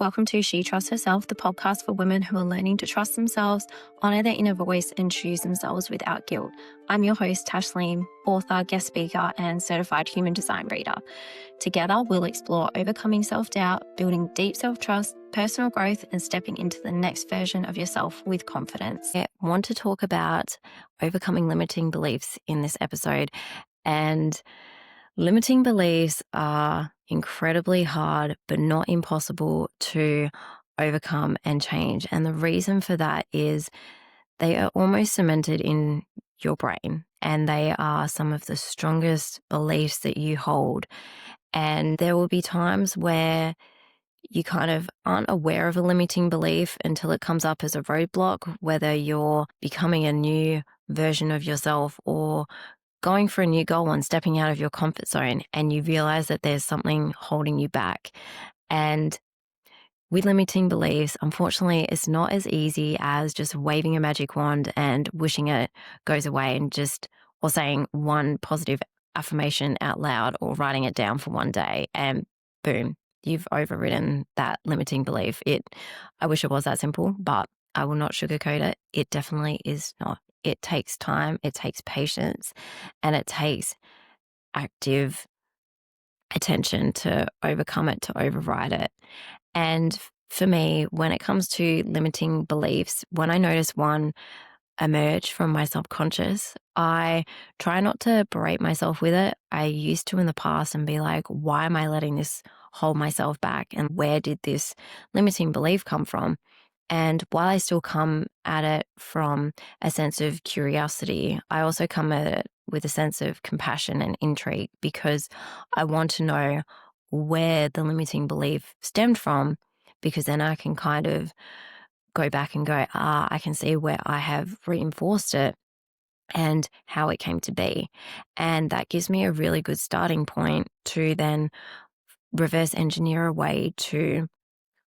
Welcome to She Trusts Herself, the podcast for women who are learning to trust themselves, honor their inner voice, and choose themselves without guilt. I'm your host, Tashleen, author, guest speaker, and certified human design reader. Together, we'll explore overcoming self-doubt, building deep self-trust, personal growth, and stepping into the next version of yourself with confidence. I want to talk about overcoming limiting beliefs in this episode. And limiting beliefs are incredibly hard, but not impossible to overcome and change. And the reason for that is they are almost cemented in your brain, and they are some of the strongest beliefs that you hold. And there will be times where you kind of aren't aware of a limiting belief until it comes up as a roadblock, whether you're becoming a new version of yourself or going for a new goal and stepping out of your comfort zone, and you realize that there's something holding you back. And with limiting beliefs, unfortunately, it's not as easy as just waving a magic wand and wishing it goes away or saying one positive affirmation out loud or writing it down for one day and boom, you've overridden that limiting belief. I wish it was that simple, but I will not sugarcoat it. It definitely is not. It takes time, it takes patience, and it takes active attention to overcome it, to override it. And for me, when it comes to limiting beliefs, when I notice one emerge from my subconscious, I try not to berate myself with it. I used to in the past and be like, why am I letting this hold myself back? And where did this limiting belief come from? And while I still come at it from a sense of curiosity, I also come at it with a sense of compassion and intrigue, because I want to know where the limiting belief stemmed from, because then I can kind of go back and go, I can see where I have reinforced it and how it came to be. And that gives me a really good starting point to then reverse engineer a way to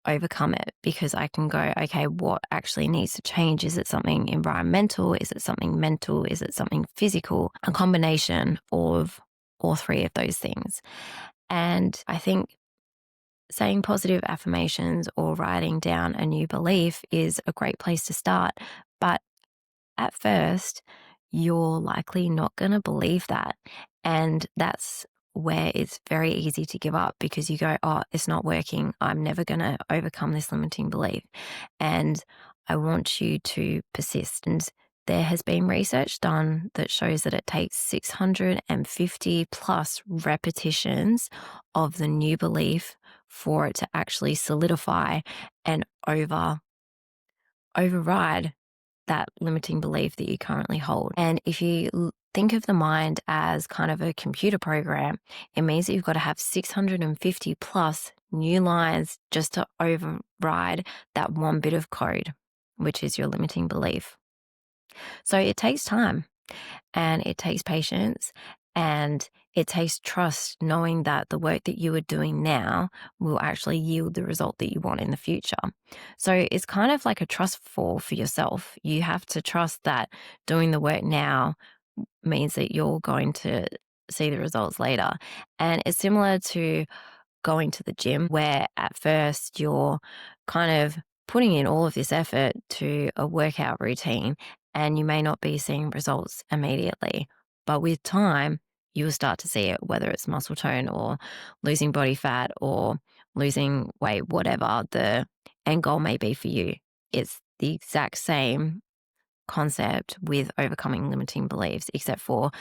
overcome it, because I can go, okay, what actually needs to change? Is it something environmental? Is it something mental? Is it something physical? A combination of all three of those things. And I think saying positive affirmations or writing down a new belief is a great place to start. But at first, you're likely not going to believe that. And that's where it's very easy to give up, because you go, oh, it's not working. I'm never going to overcome this limiting belief. And I want you to persist. And there has been research done that shows that it takes 650 plus repetitions of the new belief for it to actually solidify and override that limiting belief that you currently hold. And if you think of the mind as kind of a computer program, it means that you've got to have 650 plus new lines just to override that one bit of code, which is your limiting belief. So it takes time, and it takes patience, and it takes trust, knowing that the work that you are doing now will actually yield the result that you want in the future. So it's kind of like a trust fall for yourself. You have to trust that doing the work now means that you're going to see the results later. And it's similar to going to the gym, where at first you're kind of putting in all of this effort to a workout routine, and you may not be seeing results immediately. But with time, you will start to see it, whether it's muscle tone or losing body fat or losing weight, whatever the end goal may be for you. It's the exact same concept with overcoming limiting beliefs, except for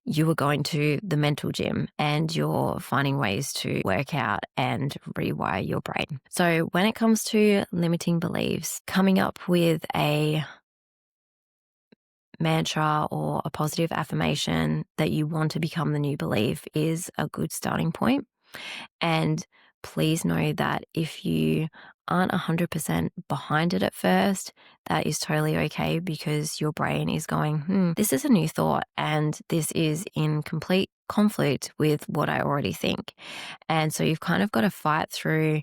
you are going to the mental gym and you're finding ways to work out and rewire your brain. So when it comes to limiting beliefs, coming up with a mantra or a positive affirmation that you want to become the new belief is a good starting point. And please know that if you aren't 100% behind it at first, that is totally okay, because your brain is going, this is a new thought and this is in complete conflict with what I already think. And so you've kind of got to fight through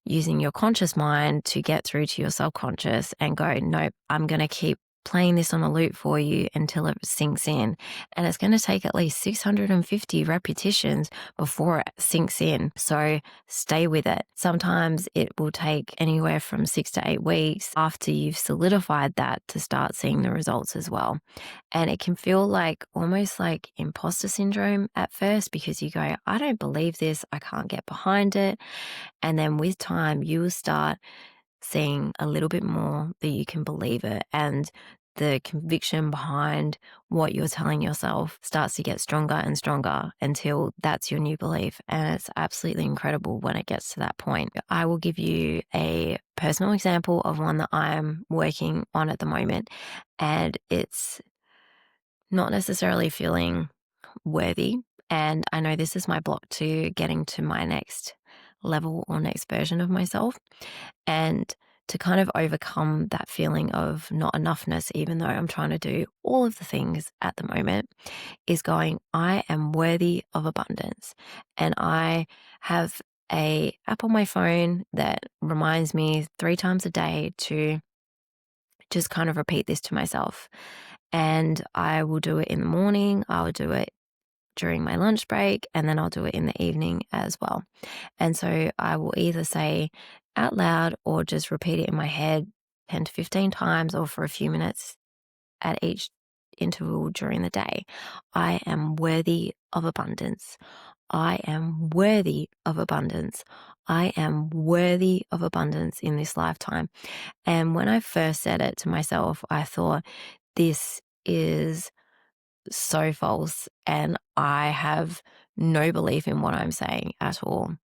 using your conscious mind to get through to your subconscious and go, nope, I'm going to keep playing this on a loop for you until it sinks in. And it's going to take at least 650 repetitions before it sinks in. So stay with it. Sometimes it will take anywhere from 6 to 8 weeks after you've solidified that to start seeing the results as well. And it can feel like almost like imposter syndrome at first, because you go, I don't believe this. I can't get behind it. And then with time, you will start seeing a little bit more that you can believe it, and the conviction behind what you're telling yourself starts to get stronger and stronger until that's your new belief. And it's absolutely incredible when it gets to that point. I will give you a personal example of one that I'm working on at the moment, and it's not necessarily feeling worthy. And I know this is my block to getting to my next level or next version of myself. And to kind of overcome that feeling of not enoughness, even though I'm trying to do all of the things at the moment, is going, I am worthy of abundance. And I have a app on my phone that reminds me 3 times a day to just kind of repeat this to myself. And I will do it in the morning, I will do it during my lunch break, and then I'll do it in the evening as well. And so I will either say out loud or just repeat it in my head 10 to 15 times or for a few minutes at each interval during the day. I am worthy of abundance. I am worthy of abundance. I am worthy of abundance in this lifetime. And when I first said it to myself, I thought, this is so false, and I have no belief in what I'm saying at all.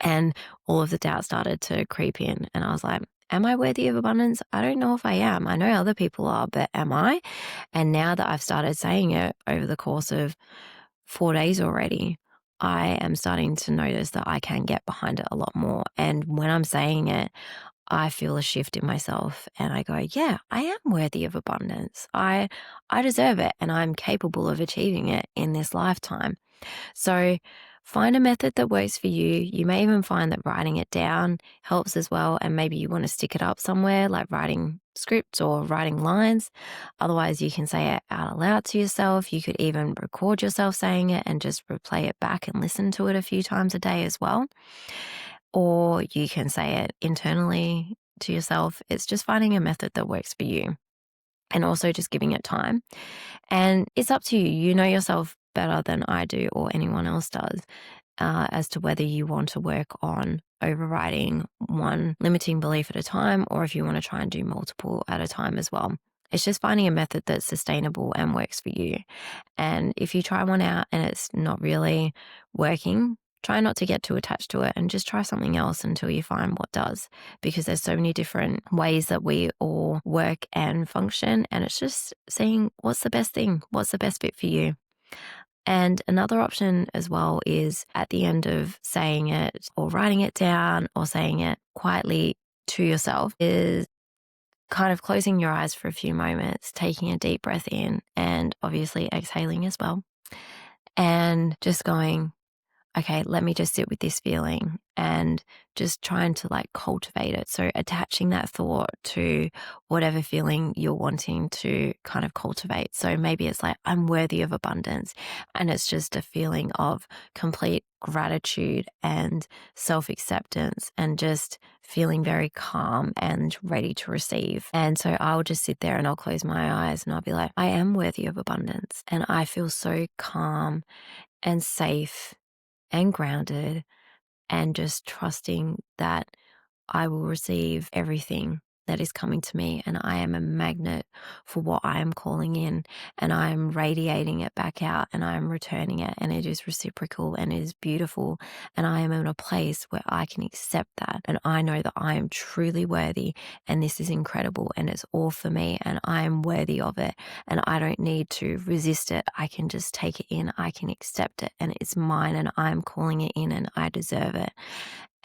And all of the doubt started to creep in, and I was like, am I worthy of abundance? I don't know if I am. I know other people are, but am I? And now that I've started saying it over the course of 4 days already, I am starting to notice that I can get behind it a lot more. And when I'm saying it, I feel a shift in myself, and I go, yeah, I am worthy of abundance. I deserve it, and I'm capable of achieving it in this lifetime. So find a method that works for you. You may even find that writing it down helps as well. And maybe you want to stick it up somewhere, like writing scripts or writing lines. Otherwise, you can say it out loud to yourself. You could even record yourself saying it and just replay it back and listen to it a few times a day as well. Or you can say it internally to yourself. It's just finding a method that works for you, and also just giving it time. And it's up to you. You know yourself better than I do or anyone else does, as to whether you want to work on overriding one limiting belief at a time, or if you want to try and do multiple at a time as well. It's just finding a method that's sustainable and works for you. And if you try one out and it's not really working, try not to get too attached to it and just try something else until you find what does, because there's so many different ways that we all work and function. And it's just seeing what's the best thing, what's the best fit for you. And another option as well is at the end of saying it or writing it down or saying it quietly to yourself is kind of closing your eyes for a few moments, taking a deep breath in, and obviously exhaling as well. And just going, okay, let me just sit with this feeling, and just trying to like cultivate it. So attaching that thought to whatever feeling you're wanting to kind of cultivate. So maybe it's like, I'm worthy of abundance. And it's just a feeling of complete gratitude and self-acceptance, and just feeling very calm and ready to receive. And so I'll just sit there and I'll close my eyes and I'll be like, I am worthy of abundance. And I feel so calm and safe and grounded, and just trusting that I will receive everything that is coming to me. And I am a magnet for what I am calling in, and I am radiating it back out, and I am returning it, and it is reciprocal and it is beautiful. And I am in a place where I can accept that. And I know that I am truly worthy, and this is incredible, and it's all for me, and I am worthy of it. And I don't need to resist it. I can just take it in. I can accept it, and it's mine, and I'm calling it in, and I deserve it.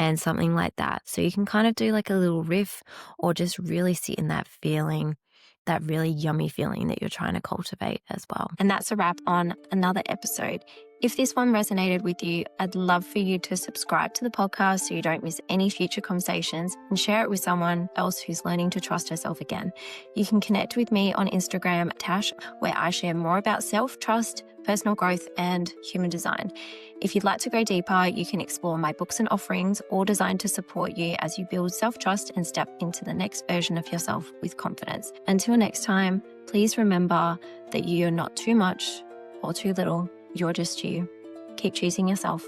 And something like that. So you can kind of do like a little riff, or just really sit in that feeling, that really yummy feeling that you're trying to cultivate as well. And that's a wrap on another episode. If this one resonated with you, I'd love for you to subscribe to the podcast so you don't miss any future conversations, and share it with someone else who's learning to trust herself again. You can connect with me on Instagram, Tash, where I share more about self-trust, personal growth, and human design. If you'd like to go deeper, you can explore my books and offerings, all designed to support you as you build self-trust and step into the next version of yourself with confidence. Until next time, please remember that you are not too much or too little. You're just you. Keep choosing yourself.